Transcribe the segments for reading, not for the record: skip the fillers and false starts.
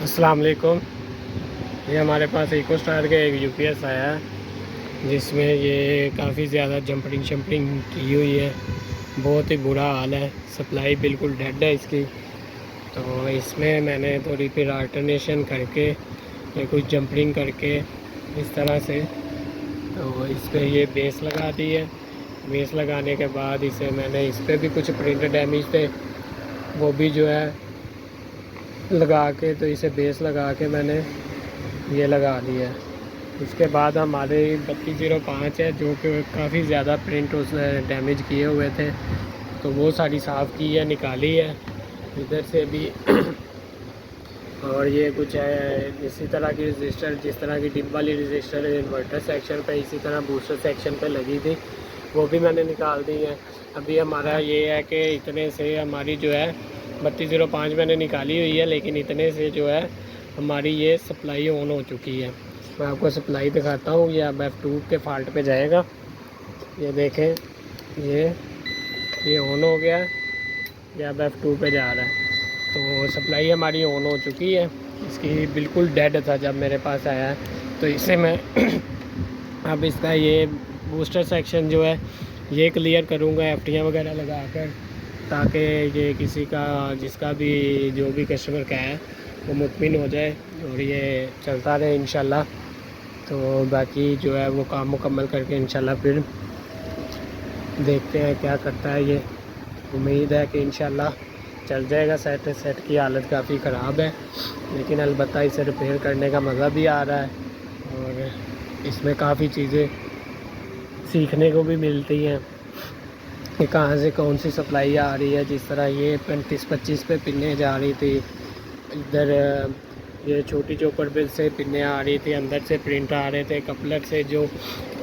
अस्सलाम वालेकुम। ये हमारे पास इको स्टार का एक यूपीएस आया है जिसमें ये काफ़ी ज़्यादा जंपरिंग शंपरिंग की हुई है। बहुत ही बुरा हाल है, सप्लाई बिल्कुल डेड है इसकी। तो इसमें मैंने थोड़ी फिर अल्टरनेशन करके या कुछ जंपरिंग करके इस तरह से तो इस पर ये बेस लगा दी है। बेस लगाने के बाद इसे मैंने इस पर भी कुछ प्रिंट डैमेज थे, वो भी जो है लगा के, तो इसे बेस लगा के मैंने ये लगा दिया है। इसके बाद हमारे 3205 है जो कि काफ़ी ज़्यादा प्रिंट उसने डैमेज किए हुए थे, तो वो सारी साफ़ की है, निकाली है इधर से भी। और ये कुछ है इसी तरह की रजिस्टर, जिस तरह की डिप वाली रजिस्टर इन्वर्टर सेक्शन पे इसी तरह बूस्टर सेक्शन पे लगी थी, वो भी मैंने निकाल दी है। अभी हमारा ये है कि इतने से हमारी जो है 3205 मैंने निकाली हुई है, लेकिन इतने से जो है हमारी ये सप्लाई ऑन हो चुकी है। मैं आपको सप्लाई दिखाता हूँ। ये अब F2 के फॉल्ट पे जाएगा। ये देखें, ये ऑन हो गया, ये अब F2 पे जा रहा है। तो सप्लाई हमारी ऑन हो चुकी है। इसकी बिल्कुल डेड था जब मेरे पास आया है, तो इसे मैं अब इसका ये बूस्टर सेक्शन जो है ये क्लियर करूँगा एफटियाँ वगैरह लगा कर, ताकि ये किसी का जिसका भी जो भी कस्टमर का है वो मुतमिन हो जाए और ये चलता रहे इंशाल्लाह। तो बाकी जो है वो काम मुकम्मल करके इंशाल्लाह फिर देखते हैं क्या करता है ये। उम्मीद है कि इंशाल्लाह चल जाएगा। सेट की हालत काफ़ी ख़राब है, लेकिन अलबत्ता इसे रिपेयर करने का मज़ा भी आ रहा है और इसमें काफ़ी चीज़ें सीखने को भी मिलती हैं कि कहाँ से कौन सी सप्लाई आ रही है। जिस तरह ये 35-25 पे पिन्ने जा रही थी, इधर ये छोटी चौकर पे से पिन्ने आ रही थी, अंदर से प्रिंट आ रहे थे, कपलर से जो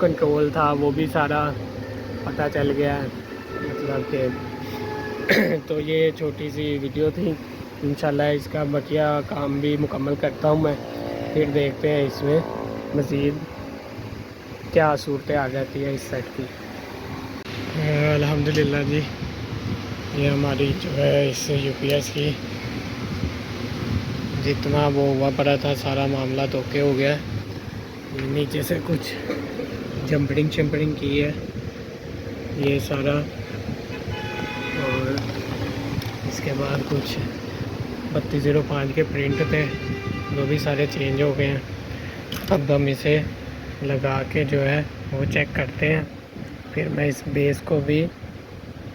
कंट्रोल था वो भी सारा पता चल गया है। मतलब कि तो ये छोटी सी वीडियो थी। इंशाल्लाह इसका बकिया काम भी मुकम्मल करता हूँ मैं, फिर देखते हैं इसमें मज़ीद क्या सूरत आ जाती है इस सेट की। अल्हम्दुलिल्लाह जी, ये हमारी जो है इस यूपीएस की जितना वो हुआ पड़ा था सारा मामला तो ओके हो गया। नीचे से कुछ जंपरिंग शंपरिंग की है ये सारा, और इसके बाद कुछ 3205 के प्रिंट थे वो भी सारे चेंज हो गए हैं। अब हम इसे लगा के जो है वो चेक करते हैं। फिर मैं इस बेस को भी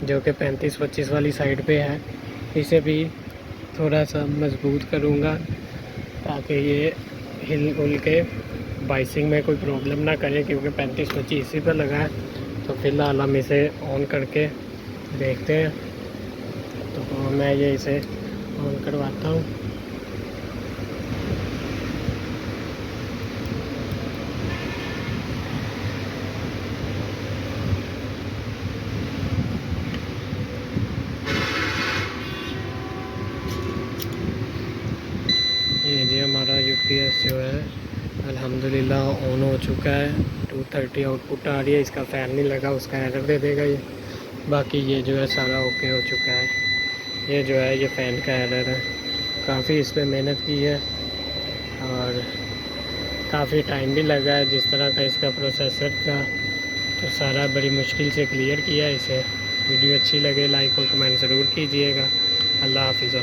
जो कि 35-25 वाली साइड पे है इसे भी थोड़ा सा मजबूत करूँगा, ताकि ये हिल उल के बाइसिंग में कोई प्रॉब्लम ना करे, क्योंकि 35-25 इसी पर लगा है। तो फ़िलहाल हम इसे ऑन करके देखते हैं। तो मैं ये इसे ऑन करवाता हूँ। ये जी हमारा यूपीएस जो है अल्हम्दुलिल्लाह ऑन हो चुका है। 230 आउटपुट आ रही है। इसका फ़ैन नहीं लगा, उसका एरर दे देगा ये। बाकी ये जो है सारा ओके हो चुका है। ये जो है ये फ़ैन का एरर है। काफ़ी इस पर मेहनत की है और काफ़ी टाइम भी लगा है। जिस तरह का इसका प्रोसेसर था तो सारा बड़ी मुश्किल से क्लियर किया इसे। वीडियो अच्छी लगे लाइक और कमेंट ज़रूर कीजिएगा। अल्लाह हाफ़िज़।